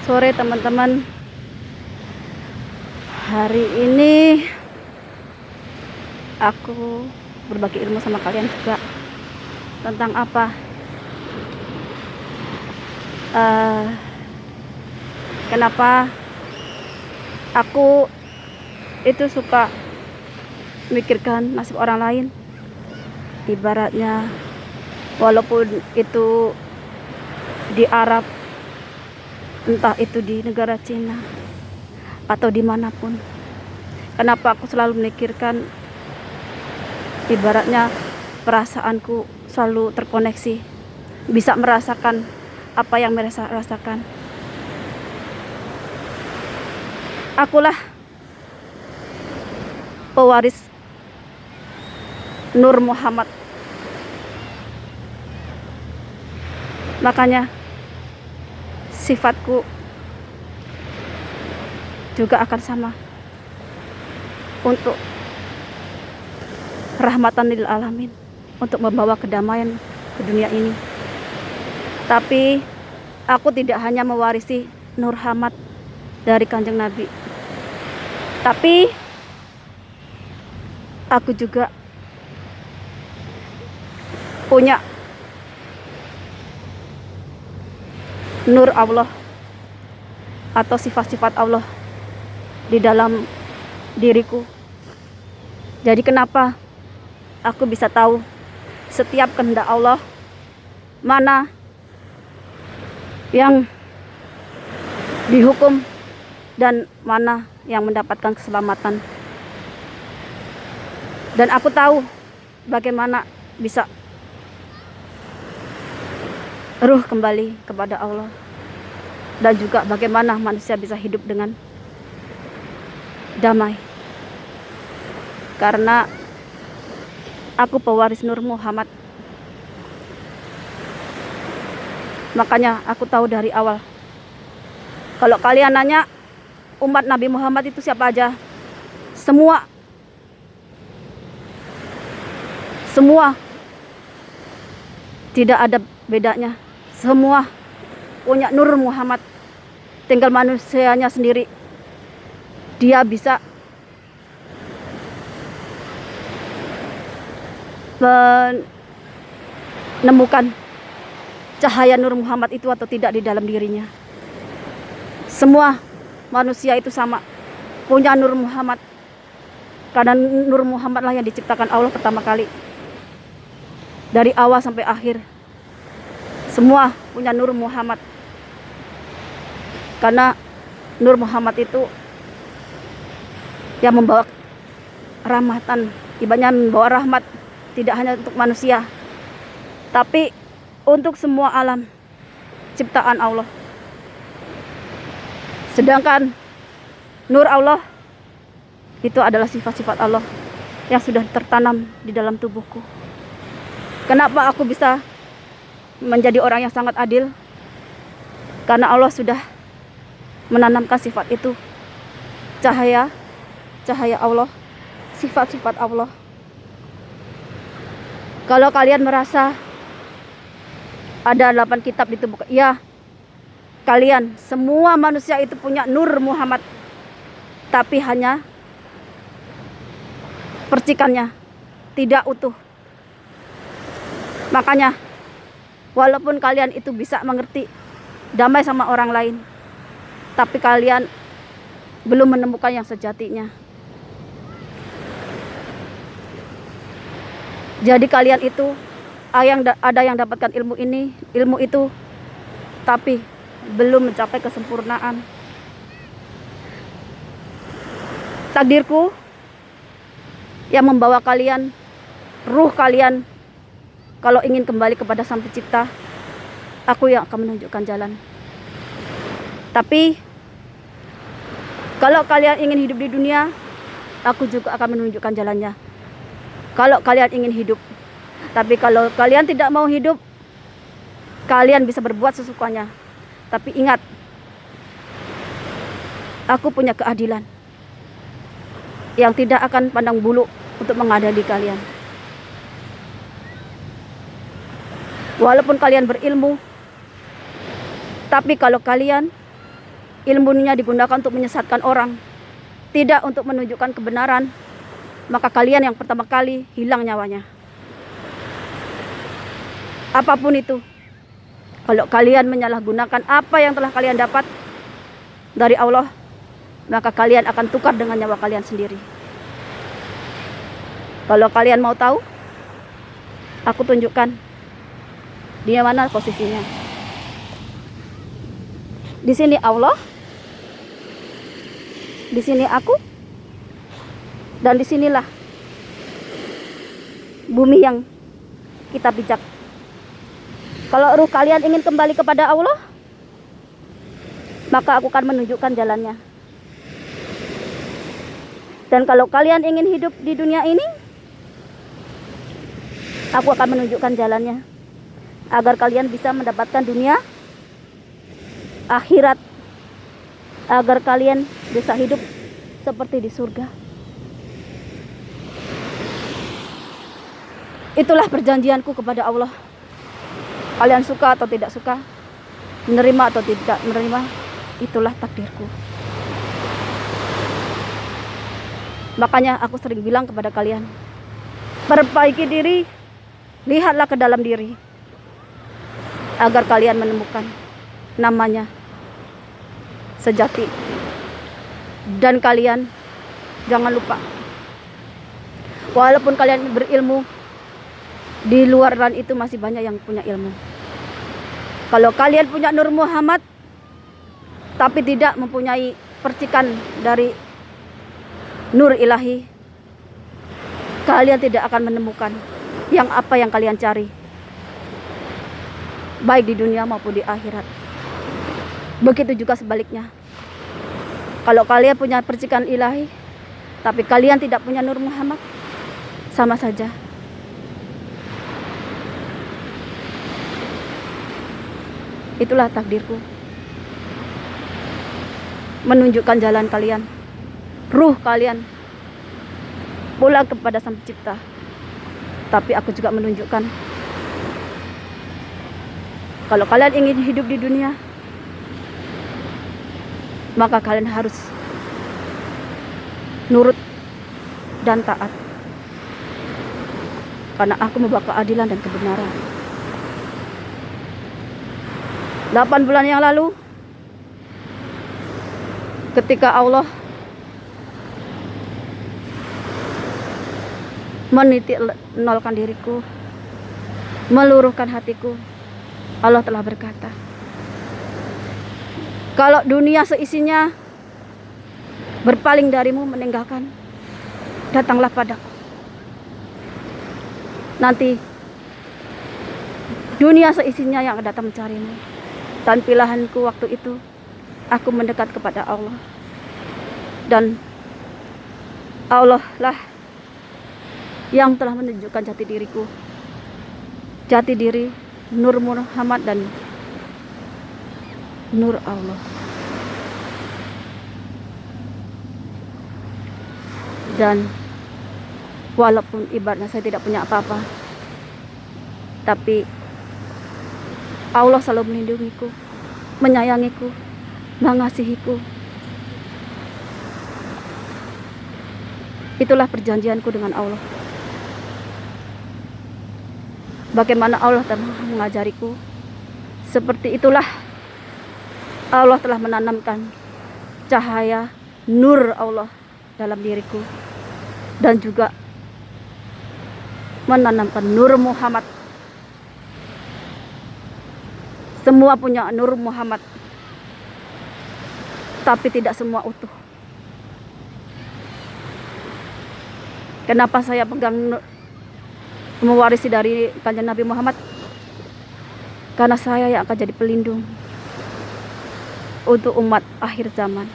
sore teman-teman. Hari ini aku berbagi ilmu sama kalian juga. Tentang apa? Kenapa aku itu suka mikirkan nasib orang lain. Ibaratnya walaupun itu di Arab, entah itu di negara Cina atau dimanapun, kenapa aku selalu memikirkan, ibaratnya perasaanku selalu terkoneksi, bisa merasakan apa yang mereka rasakan. Akulah pewaris Nur Muhammad. Makanya sifatku juga akan sama, untuk rahmatan lil alamin, untuk membawa kedamaian ke dunia ini. Tapi aku tidak hanya mewarisi Nur Muhammad dari Kanjeng Nabi, tapi aku juga punya nur Allah atau sifat-sifat Allah di dalam diriku. Jadi kenapa aku bisa tahu setiap kehendak Allah, mana yang dihukum dan mana yang mendapatkan keselamatan. Dan aku tahu bagaimana bisa ruh kembali kepada Allah, dan juga bagaimana manusia bisa hidup dengan damai. Karena aku pewaris Nur Muhammad, makanya aku tahu dari awal. Kalau kalian nanya umat Nabi Muhammad itu siapa aja, semua tidak ada bedanya. Semua punya Nur Muhammad. Tinggal manusianya sendiri, dia bisa menemukan cahaya Nur Muhammad itu atau tidak di dalam dirinya. Semua manusia itu sama, punya Nur Muhammad. Karena Nur Muhammad lah yang diciptakan Allah pertama kali. Dari awal sampai akhir, semua punya Nur Muhammad. Karena Nur Muhammad itu yang membawa rahmatan, ibaratnya membawa rahmat, tidak hanya untuk manusia, tapi untuk semua alam ciptaan Allah. Sedangkan Nur Allah itu adalah sifat-sifat Allah yang sudah tertanam di dalam tubuhku. Kenapa aku bisa menjadi orang yang sangat adil? Karena Allah sudah menanamkan sifat itu, cahaya Allah, sifat-sifat Allah. Kalau kalian merasa ada 8 kitab di tubuh, ya, kalian semua manusia itu punya Nur Muhammad, tapi hanya percikannya, tidak utuh. Makanya walaupun kalian itu bisa mengerti damai sama orang lain, tapi kalian belum menemukan yang sejatinya. Jadi kalian itu ada yang dapatkan ilmu itu, tapi belum mencapai kesempurnaan. Takdirku yang membawa kalian, ruh kalian, kalau ingin kembali kepada Sang Pencipta, aku yang akan menunjukkan jalan. Tapi kalau kalian ingin hidup di dunia, aku juga akan menunjukkan jalannya. Kalau kalian ingin hidup. Tapi kalau kalian tidak mau hidup, kalian bisa berbuat sesukanya. Tapi ingat, aku punya keadilan yang tidak akan pandang bulu untuk mengadili kalian. Walaupun kalian berilmu, tapi kalau kalian ilmunya digunakan untuk menyesatkan orang, tidak untuk menunjukkan kebenaran, maka kalian yang pertama kali hilang nyawanya. Apapun itu, kalau kalian menyalahgunakan apa yang telah kalian dapat dari Allah, maka kalian akan tukar dengan nyawa kalian sendiri. Kalau kalian mau tahu, aku tunjukkan di mana posisinya. Di sini Allah, di sini aku, dan di sinilah bumi yang kita pijak. Kalau ruh kalian ingin kembali kepada Allah, maka aku akan menunjukkan jalannya. Dan kalau kalian ingin hidup di dunia ini, aku akan menunjukkan jalannya, agar kalian bisa mendapatkan dunia akhirat, agar kalian bisa hidup seperti di surga. Itulah perjanjianku kepada Allah. Kalian suka atau tidak suka, menerima atau tidak menerima, itulah takdirku. Makanya aku sering bilang kepada kalian, perbaiki diri, lihatlah ke dalam diri, agar kalian menemukan namanya sejati. Dan kalian jangan lupa, walaupun kalian berilmu, di luar itu masih banyak yang punya ilmu. Kalau kalian punya Nur Muhammad tapi tidak mempunyai percikan dari Nur Ilahi, kalian tidak akan menemukan yang apa yang kalian cari, baik di dunia maupun di akhirat. Begitu juga sebaliknya. Kalau kalian punya percikan ilahi tapi kalian tidak punya Nur Muhammad, sama saja. Itulah takdirku, menunjukkan jalan kalian, ruh kalian pulang kepada Sang Pencipta. Tapi aku juga menunjukkan, kalau kalian ingin hidup di dunia, maka kalian harus nurut dan taat, karena aku membawa keadilan dan kebenaran. 8 bulan yang lalu, ketika Allah menitik nolkan diriku, meluruhkan hatiku, Allah telah berkata, kalau dunia seisinya berpaling darimu, meninggalkan, datanglah padaku. Nanti dunia seisinya yang akan datang mencarimu. Dan pilihanku waktu itu, aku mendekat kepada Allah. Dan Allah lah yang telah menunjukkan jati diriku. Jati diri Nur Muhammad dan Nur Allah. Dan walaupun ibaratnya saya tidak punya apa-apa, tapi Allah selalu melindungiku, menyayangiku, mengasihiku. Itulah perjanjianku dengan Allah. Bagaimana Allah telah mengajariku, seperti itulah Allah telah menanamkan cahaya Nur Allah dalam diriku, dan juga menanamkan Nur Muhammad. Semua punya Nur Muhammad, tapi tidak semua utuh. Kenapa saya pegang mewarisi dari kanjeng Nabi Muhammad? Karena saya yang akan jadi pelindung untuk umat akhir zaman.